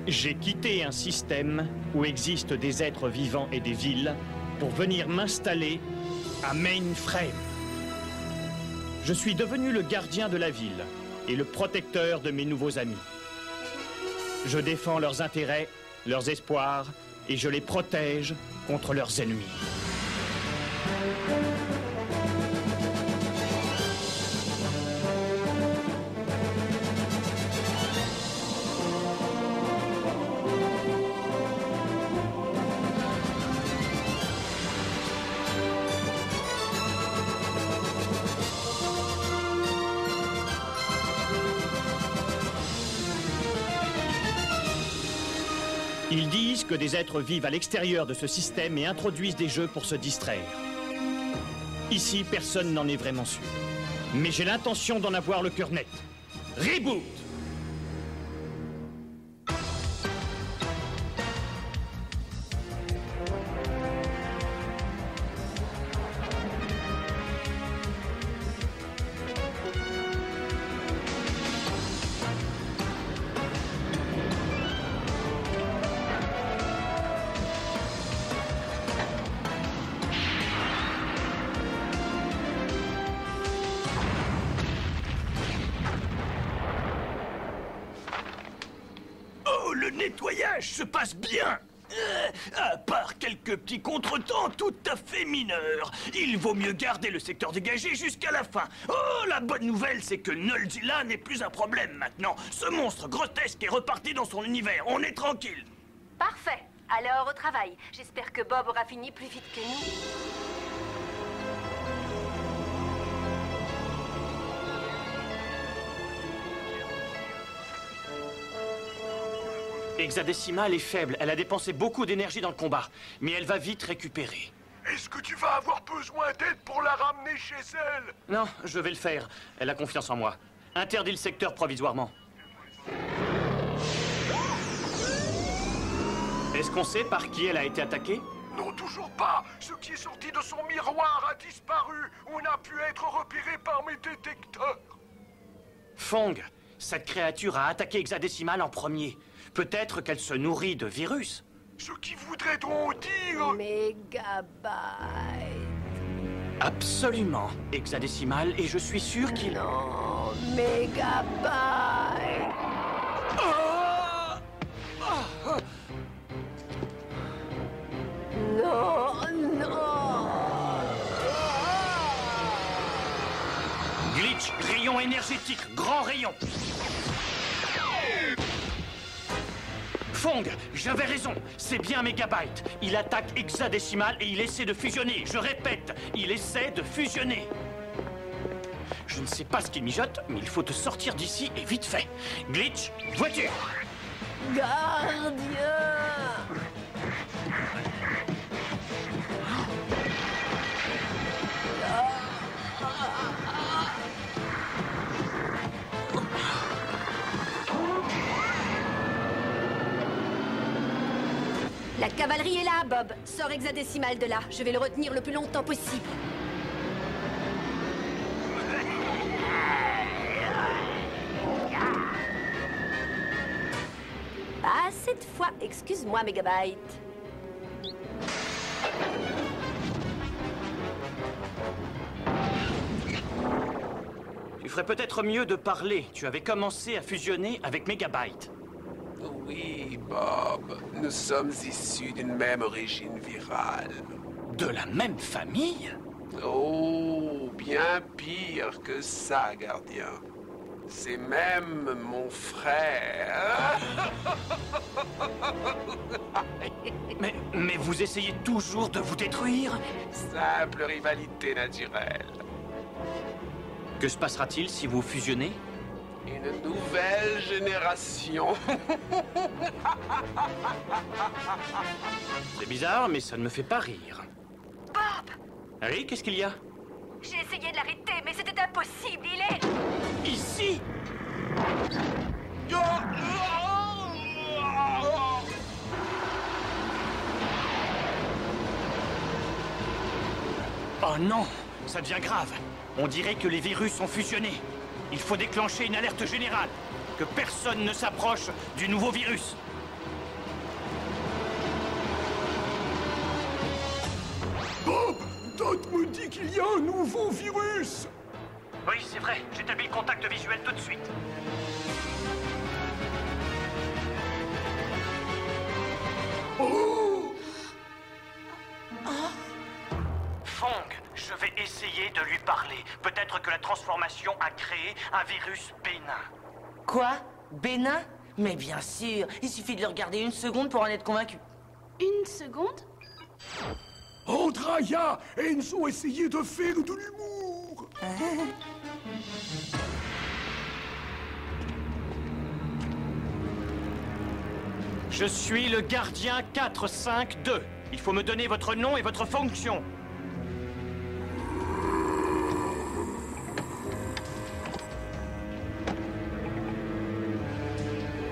J'ai quitté un système où existent des êtres vivants et des villes pour venir m'installer à Mainframe. Je suis devenu le gardien de la ville et le protecteur de mes nouveaux amis. Je défends leurs intérêts, leurs espoirs, et je les protège contre leurs ennemis. Ils disent que des êtres vivent à l'extérieur de ce système et introduisent des jeux pour se distraire. Ici, personne n'en est vraiment sûr. Mais j'ai l'intention d'en avoir le cœur net. Reboot! Le nettoyage se passe bien. À part quelques petits contretemps tout à fait mineurs. Il vaut mieux garder le secteur dégagé jusqu'à la fin. Oh, la bonne nouvelle, c'est que Nolzilla n'est plus un problème maintenant. Ce monstre grotesque est reparti dans son univers. On est tranquille. Parfait. Alors, au travail. J'espère que Bob aura fini plus vite que nous. Hexadécimale est faible. Elle a dépensé beaucoup d'énergie dans le combat. Mais elle va vite récupérer. Est-ce que tu vas avoir besoin d'aide pour la ramener chez elle? Non, je vais le faire. Elle a confiance en moi. Interdis le secteur provisoirement. Est-ce qu'on sait par qui elle a été attaquée? Non, toujours pas. Ce qui est sorti de son miroir a disparu. On a pu être repéré par mes détecteurs. Fong, cette créature a attaqué Hexadécimale en premier. Peut-être qu'elle se nourrit de virus. Ce qui voudrait donc dire... Megabyte. Absolument, Hexadécimale, et je suis sûr qu'il... Non, Megabyte. Non, non. Glitch, rayon énergétique, grand rayon. Fong, j'avais raison, c'est bien Megabyte. Il attaque Hexadécimale et il essaie de fusionner. Je répète, il essaie de fusionner. Je ne sais pas ce qu'il mijote, mais il faut te sortir d'ici et vite fait. Glitch, voiture. Gardien. La cavalerie est là, Bob. Sors Hexadécimale de là. Je vais le retenir le plus longtemps possible. Pas cette fois. Excuse-moi, Megabyte. Tu ferais peut-être mieux de parler. Tu avais commencé à fusionner avec Megabyte. Oui, Bob. Nous sommes issus d'une même origine virale. De la même famille? Oh, bien pire que ça, gardien. C'est même mon frère. Mais vous essayez toujours de vous détruire? Simple rivalité naturelle. Que se passera-t-il si vous fusionnez? Une nouvelle génération. C'est bizarre, mais ça ne me fait pas rire. Bob! Harry, qu'est-ce qu'il y a? J'ai essayé de l'arrêter, mais c'était impossible. Il est... Ici! Oh non! Ça devient grave. On dirait que les virus ont fusionné. Il faut déclencher une alerte générale. Que personne ne s'approche du nouveau virus. Dot me dit qu'il y a un nouveau virus. Oui, c'est vrai. J'établis le contact visuel tout de suite. Oh! Fong, je vais essayer de lui parler. Peut-être que la transformation a créé un virus bénin. Quoi? Bénin? Mais bien sûr, il suffit de le regarder une seconde pour en être convaincu. Une seconde? Andraya, Enzo essayait de faire de l'humour. Je suis le gardien 452. Il faut me donner votre nom et votre fonction.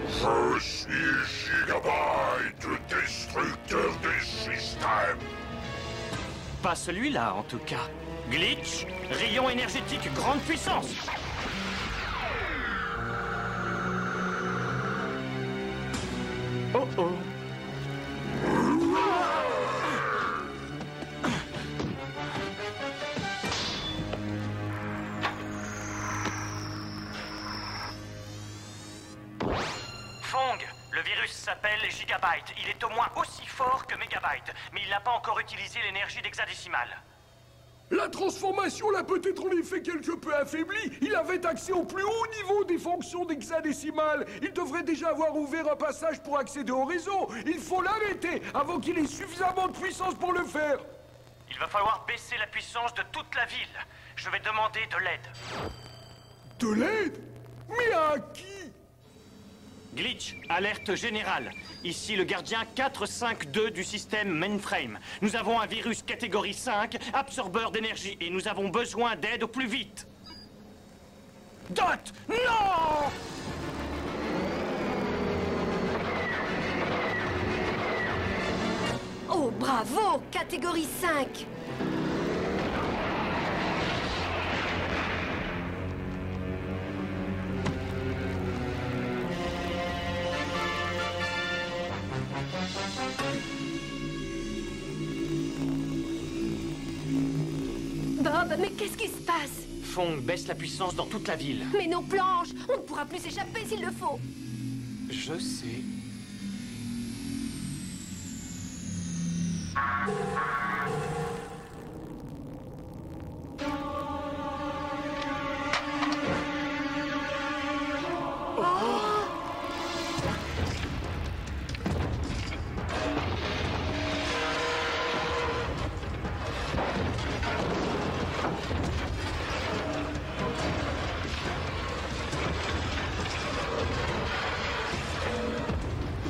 Je suis Gigabyte, destructeur des systèmes. Pas celui-là, en tout cas. Glitch, rayon énergétique grande puissance. Oh oh. Fong, le virus s'appelle Gigabyte. Il est au moins aussi fort que Megabyte, mais il n'a pas encore utilisé l'énergie d'hexadécimale. La transformation l'a peut-être en effet quelque peu affaibli. Il avait accès au plus haut niveau des fonctions d'hexadécimale. Il devrait déjà avoir ouvert un passage pour accéder au réseau. Il faut l'arrêter avant qu'il ait suffisamment de puissance pour le faire. Il va falloir baisser la puissance de toute la ville. Je vais demander de l'aide. De l'aide? Mais à qui? Glitch, alerte générale. Ici le gardien 452 du système mainframe. Nous avons un virus catégorie 5, absorbeur d'énergie, et nous avons besoin d'aide au plus vite. Dot, non! Oh, bravo! Catégorie 5! Bob, mais qu'est-ce qui se passe? Fong baisse la puissance dans toute la ville. Mais nos planches! On ne pourra plus s'échapper s'il le faut! Je sais.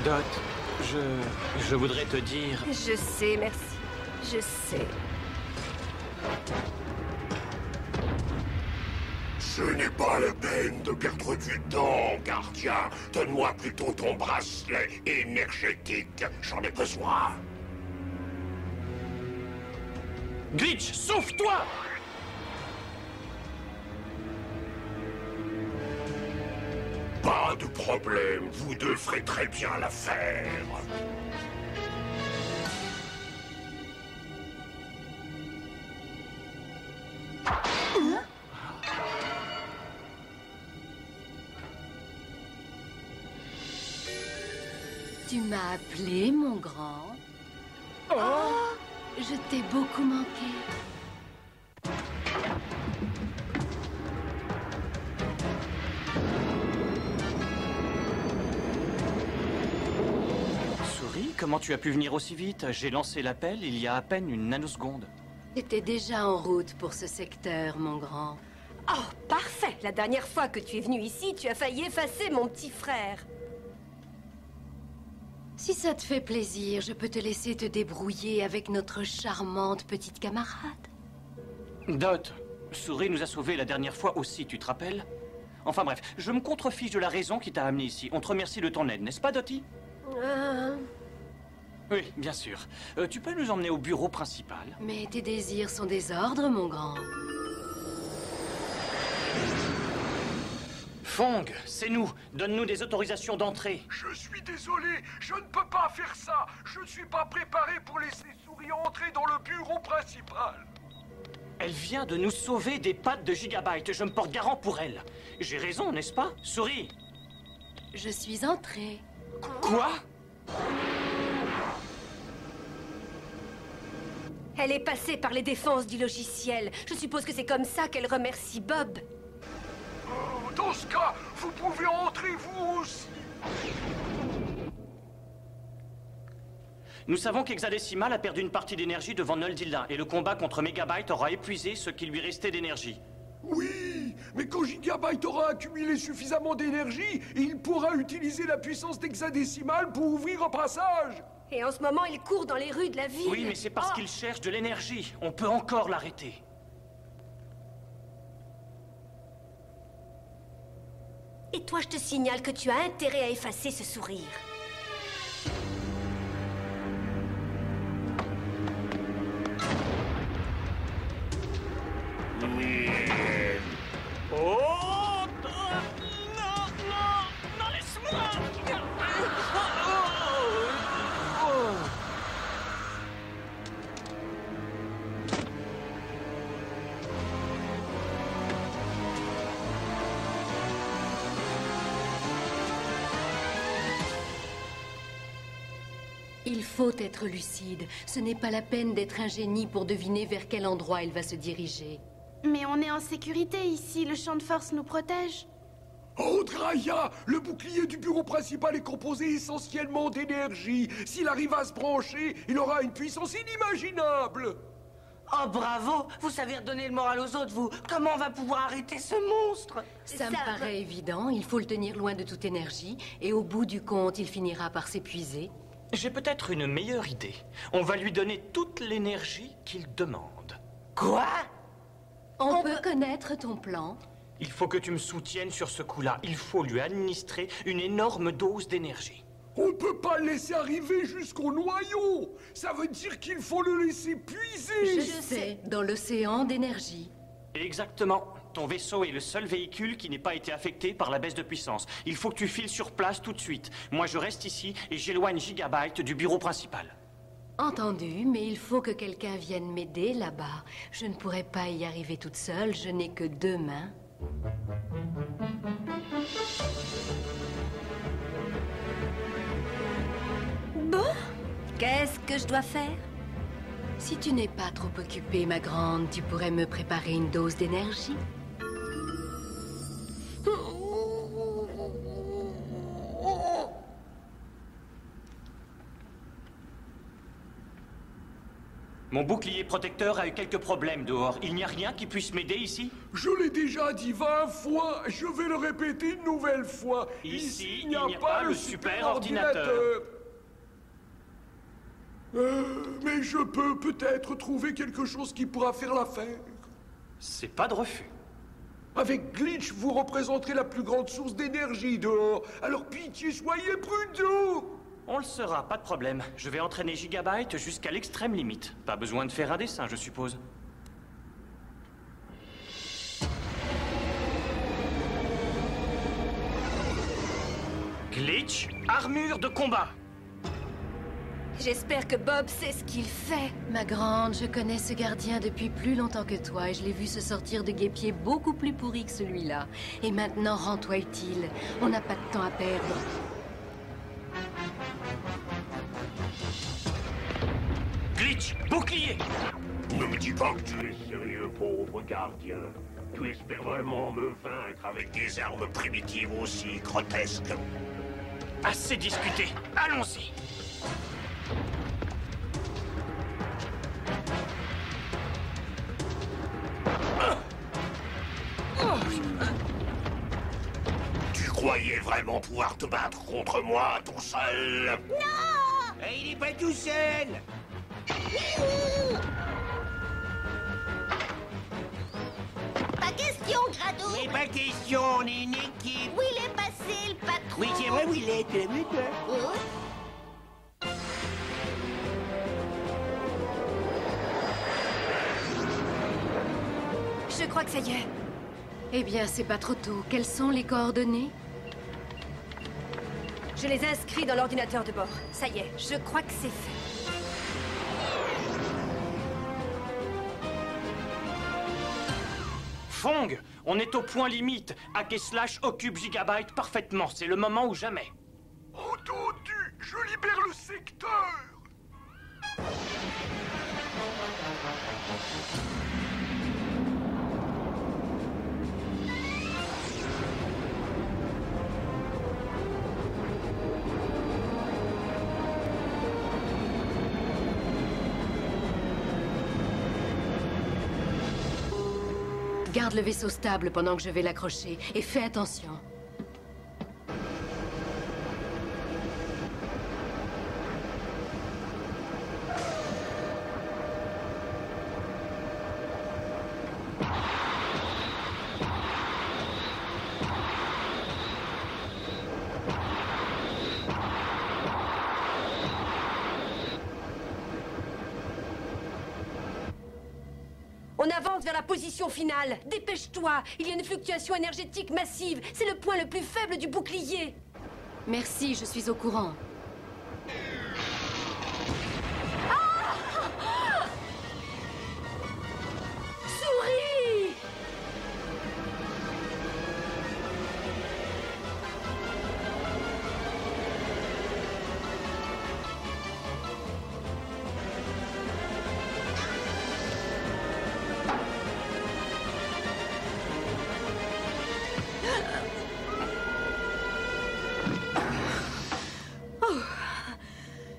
Dot, je voudrais te dire... Je sais, merci. Je sais. Ce n'est pas la peine de perdre du temps, gardien. Donne-moi plutôt ton bracelet énergétique. J'en ai besoin. Glitch, sauve-toi! Pas de problème, vous deux ferez très bien l'affaire. Tu m'as appelé, mon grand. Oh, je t'ai beaucoup manqué. Souris, comment tu as pu venir aussi vite? J'ai lancé l'appel il y a à peine une nanoseconde. J'étais déjà en route pour ce secteur, mon grand. Oh, parfait! La dernière fois que tu es venu ici, tu as failli effacer mon petit frère. Si ça te fait plaisir, je peux te laisser te débrouiller avec notre charmante petite camarade. Dot, Souris nous a sauvés la dernière fois aussi, tu te rappelles? Enfin bref, je me contrefiche de la raison qui t'a amené ici. On te remercie de ton aide, n'est-ce pas, Dottie? Oui, bien sûr. Tu peux nous emmener au bureau principal? Mais tes désirs sont des ordres, mon grand. Fong, c'est nous. Donne-nous des autorisations d'entrée. Je suis désolé, je ne peux pas faire ça. Je ne suis pas préparé pour laisser Souris entrer dans le bureau principal. Elle vient de nous sauver des pattes de Gigabyte. Je me porte garant pour elle. J'ai raison, n'est-ce pas? Souris. Je suis entrée. Quoi? Elle est passée par les défenses du logiciel. Je suppose que c'est comme ça qu'elle remercie Bob. Dans ce cas, vous pouvez entrer vous aussi. Nous savons qu'Hexadécimal a perdu une partie d'énergie devant Nuldilla, et le combat contre Megabyte aura épuisé ce qui lui restait d'énergie. Oui, mais quand Gigabyte aura accumulé suffisamment d'énergie, il pourra utiliser la puissance d'Hexadécimal pour ouvrir un passage. Et en ce moment, il court dans les rues de la ville. Oui, mais c'est parce qu'il cherche de l'énergie. On peut encore l'arrêter. Et toi, je te signale que tu as intérêt à effacer ce sourire. Oh non, non, laisse-moi. Il faut être lucide. Ce n'est pas la peine d'être un génie pour deviner vers quel endroit elle va se diriger. Mais on est en sécurité ici, le champ de force nous protège. Oh, Draya, le bouclier du bureau principal est composé essentiellement d'énergie. S'il arrive à se brancher, il aura une puissance inimaginable. Oh, bravo! Vous savez redonner le moral aux autres, vous! Comment on va pouvoir arrêter ce monstre? Ça me paraît évident. Il faut le tenir loin de toute énergie. Et au bout du compte, il finira par s'épuiser. J'ai peut-être une meilleure idée. On va lui donner toute l'énergie qu'il demande. Quoi? On peut connaître ton plan? Il faut que tu me soutiennes sur ce coup-là. Il faut lui administrer une énorme dose d'énergie. On ne peut pas le laisser arriver jusqu'au noyau. Ça veut dire qu'il faut le laisser puiser. Je sais, dans l'océan d'énergie. Exactement. Ton vaisseau est le seul véhicule qui n'ait pas été affecté par la baisse de puissance. Il faut que tu files sur place tout de suite. Moi, je reste ici et j'éloigne Gigabyte du bureau principal. Entendu, mais il faut que quelqu'un vienne m'aider là-bas. Je ne pourrai pas y arriver toute seule, je n'ai que 2 mains. Bon, qu'est-ce que je dois faire? Si tu n'es pas trop occupée, ma grande, tu pourrais me préparer une dose d'énergie? Mon bouclier protecteur a eu quelques problèmes dehors. Il n'y a rien qui puisse m'aider ici? Je l'ai déjà dit 20 fois, je vais le répéter une nouvelle fois. Ici, il n'y a pas le super ordinateur. Mais je peux peut-être trouver quelque chose qui pourra faire l'affaire. C'est pas de refus. Avec Glitch, vous représenterez la plus grande source d'énergie dehors. Alors pitié, soyez prudents. On le sera, pas de problème. Je vais entraîner Gigabyte jusqu'à l'extrême limite. Pas besoin de faire un dessin, je suppose. Glitch, armure de combat. J'espère que Bob sait ce qu'il fait. Ma grande, je connais ce gardien depuis plus longtemps que toi et je l'ai vu se sortir de guêpiers beaucoup plus pourris que celui-là. Et maintenant, rends-toi utile. On n'a pas de temps à perdre. Glitch, bouclier. Ne me dis pas que tu es sérieux, pauvre gardien. Tu espères vraiment me vaincre avec des armes primitives aussi grotesques? Assez discuté. Allons-y. Tu croyais vraiment pouvoir te battre contre moi tout seul? Non! Et il n'est pas tout seul! Pas question, Grado! Mais pas question, on est une équipe! Où il est passé, le patron? Oui, c'est vrai, où il est, tu l'as vu, toi? Oh. Je crois que ça y est. Eh bien, c'est pas trop tôt. Quelles sont les coordonnées? Je les inscris dans l'ordinateur de bord. Ça y est, je crois que c'est fait. Fong, on est au point limite. Hack et Slash occupe Gigabyte parfaitement. C'est le moment ou jamais. Entendu, je libère le secteur. Garde le vaisseau stable pendant que je vais l'accrocher et fais attention. On avance vers la position finale. Dépêche-toi. Il y a une fluctuation énergétique massive. C'est le point le plus faible du bouclier. Merci, je suis au courant. Souris!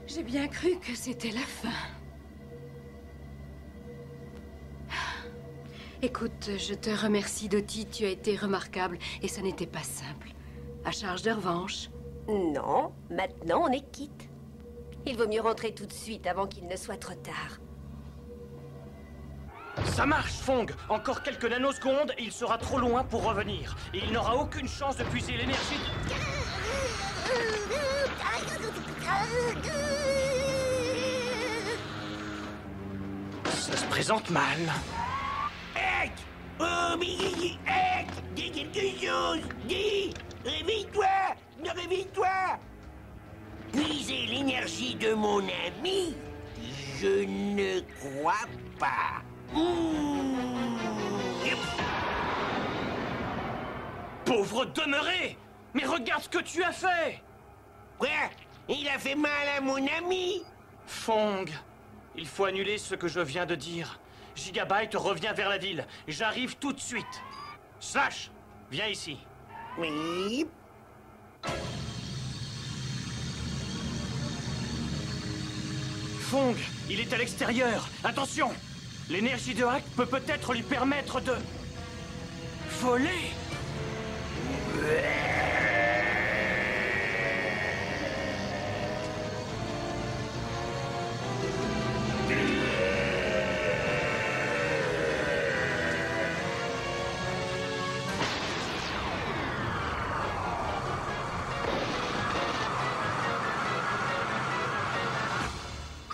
J'ai bien cru que c'était la fin. Écoute, je te remercie, Dottie. Tu as été remarquable et ça n'était pas simple. À charge de revanche. Non, maintenant on est quitte. Il vaut mieux rentrer tout de suite avant qu'il ne soit trop tard. Ça marche, Fong. Encore quelques nanosecondes et il sera trop loin pour revenir. Et il n'aura aucune chance de puiser l'énergie. Ça se présente mal. Hack! Oh, mais Hack! Dis quelque chose! Dis! Réveille-toi! Réveille-toi! Puiser l'énergie de mon ami? Je ne crois pas. Pauvre demeuré! Mais regarde ce que tu as fait! Quoi? Il a fait mal à mon ami? Fong, il faut annuler ce que je viens de dire. Gigabyte revient vers la ville. J'arrive tout de suite. Slash, viens ici. Oui. Fong, il est à l'extérieur. Attention! L'énergie de Hack peut peut-être lui permettre de... voler!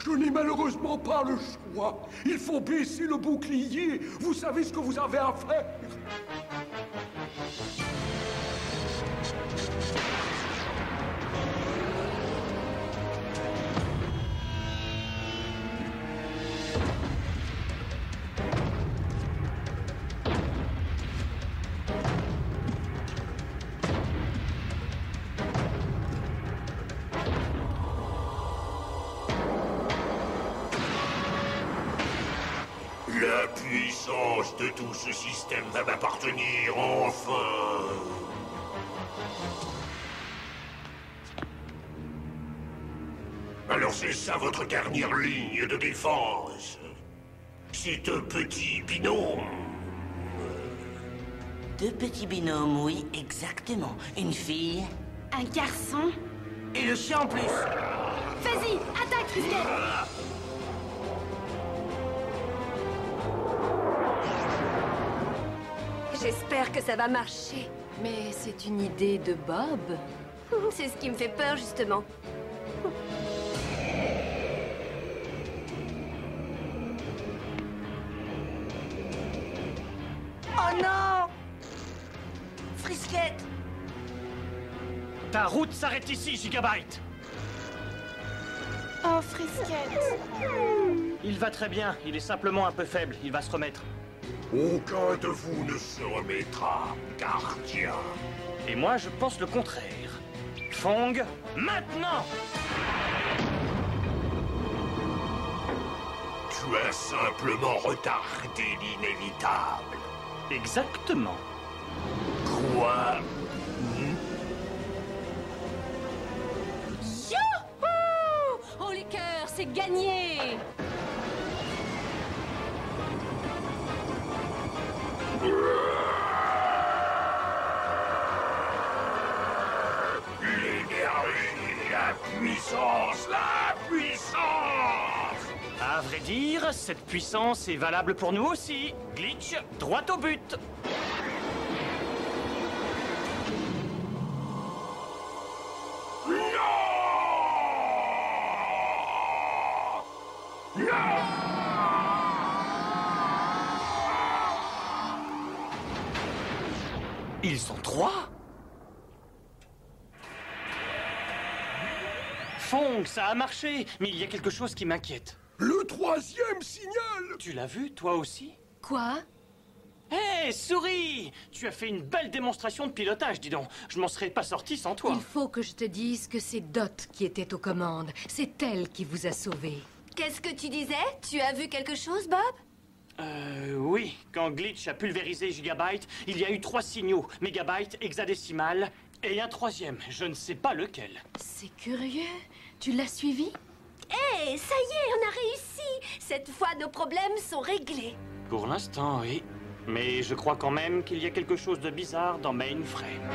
Je n'ai malheureusement pas le choix. Il faut baisser le bouclier. Vous savez ce que vous avez à faire. La puissance de tout ce système va m'appartenir, enfin! Alors c'est ça votre dernière ligne de défense? Ces deux petits binômes? Deux petits binômes, oui, exactement. Une fille Un garçon? et le chien en plus. Vas-y, attaque, Frisket! J'espère que ça va marcher. Mais c'est une idée de Bob. C'est ce qui me fait peur, justement. Oh non! Frisket! Ta route s'arrête ici, Gigabyte! Oh, Frisket! Il va très bien, il est simplement un peu faible, il va se remettre. Aucun de vous ne se remettra, gardien. Et moi, je pense le contraire. Fong, maintenant! Tu as simplement retardé l'inévitable. Exactement. Quoi? Youhou! Oh les cœurs, c'est gagné! L'énergie, la puissance, la puissance! À vrai dire, cette puissance est valable pour nous aussi. Glitch, droit au but. Ils sont 3. Fong, ça a marché, mais il y a quelque chose qui m'inquiète. Le 3e signal! Tu l'as vu, toi aussi? Quoi? Hé, souris! Tu as fait une belle démonstration de pilotage, dis donc. Je m'en serais pas sorti sans toi. Il faut que je te dise que c'est Dot qui était aux commandes. C'est elle qui vous a sauvé. Qu'est-ce que tu disais? Tu as vu quelque chose, Bob? Oui. Quand Glitch a pulvérisé Gigabyte, il y a eu 3 signaux. Mégabyte, hexadécimal et un 3e. Je ne sais pas lequel. C'est curieux. Tu l'as suivi? Hé, ça y est, on a réussi! Cette fois, nos problèmes sont réglés. Pour l'instant, oui. Mais je crois quand même qu'il y a quelque chose de bizarre dans Mainframe.